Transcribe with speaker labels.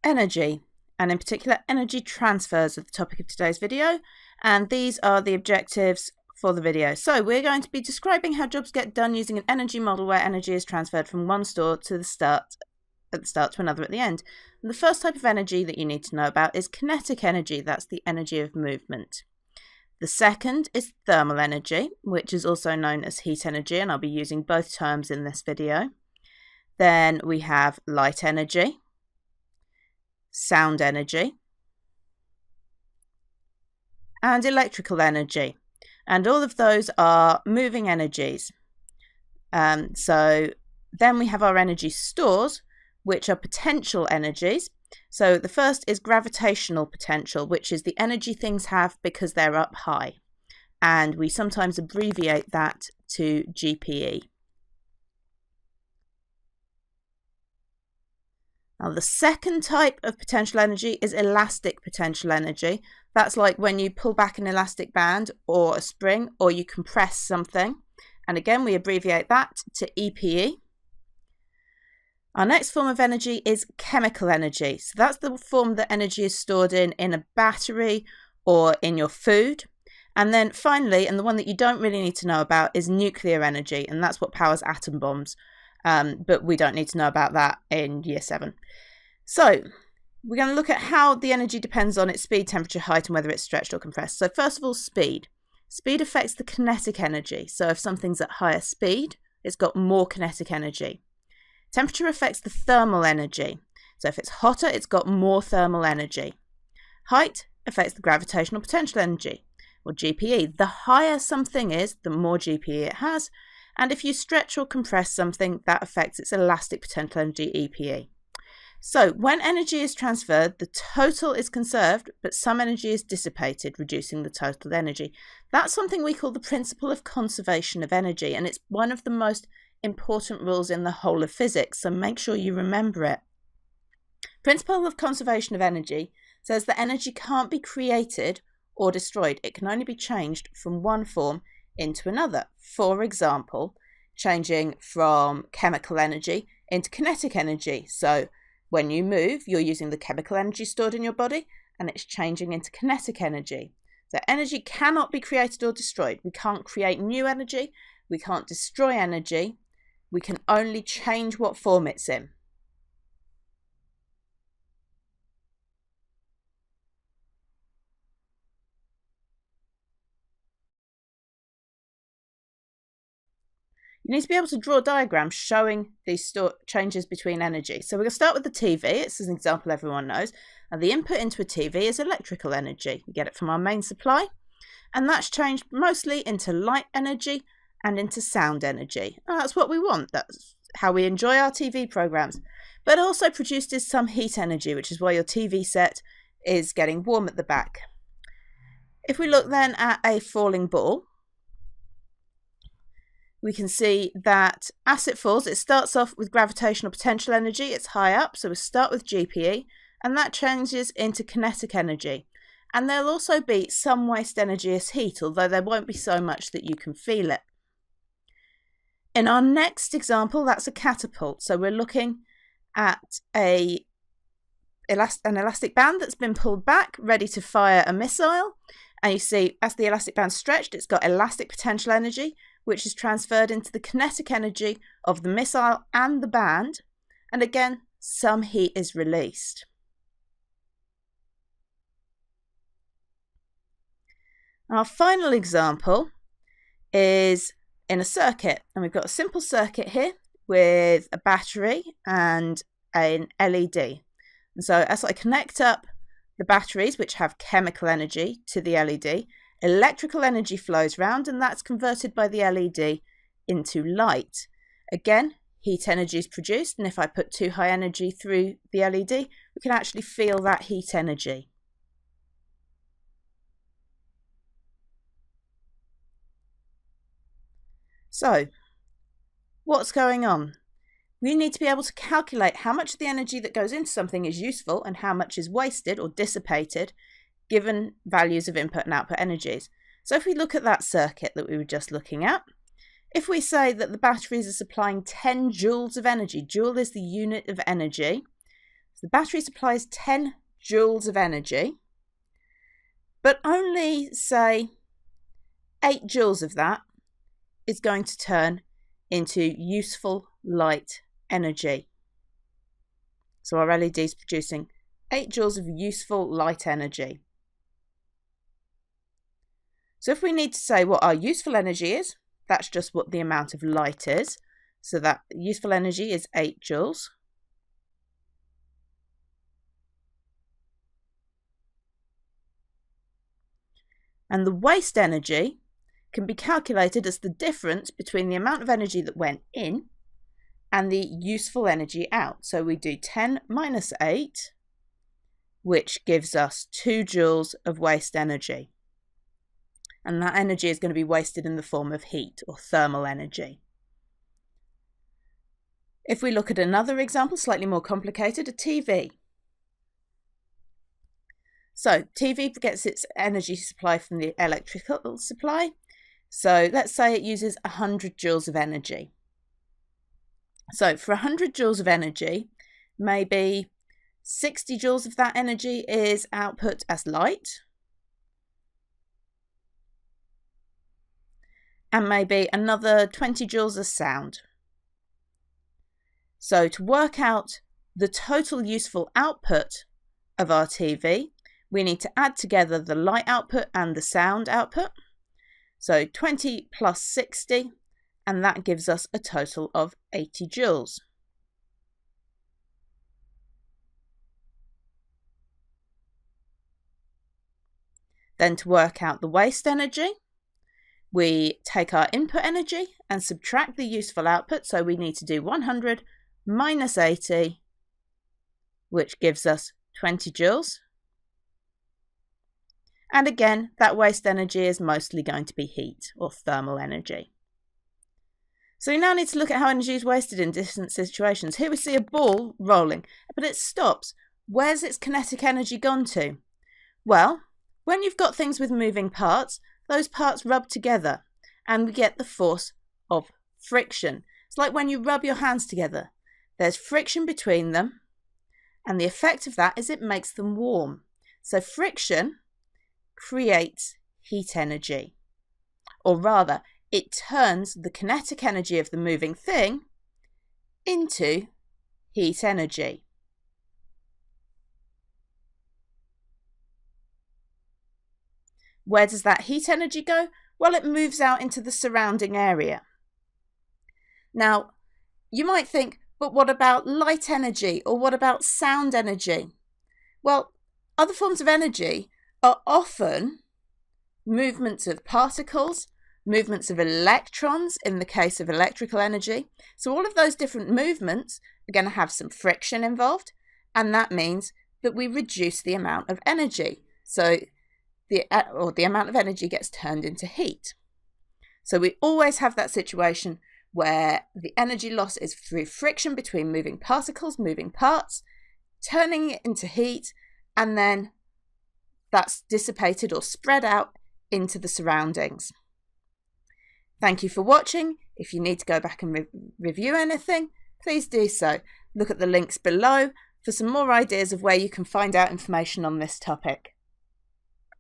Speaker 1: energy, and in particular energy transfers are the topic of today's video, and these are the objectives for the video. So we're going to be describing how jobs get done using an energy model where energy is transferred from one store to the start to another at the end. And the first type of energy that you need to know about is kinetic energy. That's the energy of movement. The second is thermal energy, which is also known as heat energy, and I'll be using both terms in this video. Then we have light energy, sound energy, and electrical energy. And all of those are moving energies. So then we have our energy stores, which are potential energies. So the first is gravitational potential, which is the energy things have because they're up high. And we sometimes abbreviate that to GPE. Now, the second type of potential energy is elastic potential energy. That's like when you pull back an elastic band or a spring, or you compress something. And again, we abbreviate that to EPE. Our next form of energy is chemical energy. So that's the form that energy is stored in a battery or in your food. And then finally, and the one that you don't really need to know about, is nuclear energy. And that's what powers atom bombs. But we don't need to know about that in year 7. So we're going to look at how the energy depends on its speed, temperature, height, and whether it's stretched or compressed. So first of all, speed. Speed affects the kinetic energy. So if something's at higher speed, it's got more kinetic energy. Temperature affects the thermal energy. So if it's hotter, it's got more thermal energy. Height affects the gravitational potential energy, or GPE. The higher something is, the more GPE it has. And if you stretch or compress something, that affects its elastic potential energy, EPE. So when energy is transferred, the total is conserved, but some energy is dissipated, reducing the total energy. That's something we call the principle of conservation of energy, and it's one of the most important rules in the whole of physics, so make sure you remember it. Principle of conservation of energy says that energy can't be created or destroyed. It can only be changed from one form into another. For example, changing from chemical energy into kinetic energy. So when you move, you're using the chemical energy stored in your body, and it's changing into kinetic energy. So energy cannot be created or destroyed. We can't create new energy. We can't destroy energy. We can only change what form it's in. You need to be able to draw diagrams showing these changes between energy. So we're going to start with the TV. It's an example everyone knows. And the input into a TV is electrical energy. We get it from our main supply. And that's changed mostly into light energy and into sound energy. And that's what we want. That's how we enjoy our TV programs. But it also produces some heat energy, which is why your TV set is getting warm at the back. If we look then at a falling ball, we can see that as it falls, it starts off with gravitational potential energy. It's high up, so we start with GPE, and that changes into kinetic energy. And there'll also be some waste energy as heat, although there won't be so much that you can feel it. In our next example, that's a catapult. So we're looking at an elastic band that's been pulled back, ready to fire a missile. And you see, as the elastic band's stretched, it's got elastic potential energy, which is transferred into the kinetic energy of the missile and the band. And again, some heat is released. Our final example is in a circuit. And we've got a simple circuit here with a battery and an LED. And so as I connect up the batteries, which have chemical energy, to the LED, electrical energy flows round, and that's converted by the LED into light. Again, heat energy is produced, and if I put too high energy through the LED, we can actually feel that heat energy. So, what's going on? We need to be able to calculate how much of the energy that goes into something is useful and how much is wasted or dissipated given values of input and output energies. So if we look at that circuit that we were just looking at, if we say that the batteries are supplying 10 joules of energy, joule is the unit of energy, so the battery supplies 10 joules of energy, but only, say, 8 joules of that is going to turn into useful light energy. So our LED is producing 8 joules of useful light energy. So if we need to say what our useful energy is, that's just what the amount of light is. So that useful energy is 8 joules. And the waste energy can be calculated as the difference between the amount of energy that went in and the useful energy out. So we do 10 minus 8, which gives us 2 joules of waste energy. And that energy is going to be wasted in the form of heat or thermal energy. If we look at another example, slightly more complicated, a TV. So TV gets its energy supply from the electrical supply. So let's say it uses 100 joules of energy. So for 100 joules of energy, maybe 60 joules of that energy is output as light. And maybe another 20 joules as sound. So to work out the total useful output of our TV, we need to add together the light output and the sound output. So 20 plus 60, and that gives us a total of 80 joules. Then to work out the waste energy, we take our input energy and subtract the useful output. So we need to do 100 minus 80, which gives us 20 joules. And again, that waste energy is mostly going to be heat or thermal energy. So we now need to look at how energy is wasted in different situations. Here we see a ball rolling, but it stops. Where's its kinetic energy gone to? Well, when you've got things with moving parts, those parts rub together and we get the force of friction. It's like when you rub your hands together. There's friction between them, and the effect of that is it makes them warm. So friction creates heat energy, or rather, it turns the kinetic energy of the moving thing into heat energy. Where does that heat energy go? Well, it moves out into the surrounding area. Now, you might think, but what about light energy, or what about sound energy? Well, other forms of energy are often movements of particles, movements of electrons in the case of electrical energy. So all of those different movements are going to have some friction involved, and that means that we reduce the amount of energy. So the amount of energy gets turned into heat. So we always have that situation where the energy loss is through friction between moving particles, moving parts, turning it into heat, and then that's dissipated or spread out into the surroundings. Thank you for watching. If you need to go back and review anything, please do so. Look at the links below for some more ideas of where you can find out information on this topic.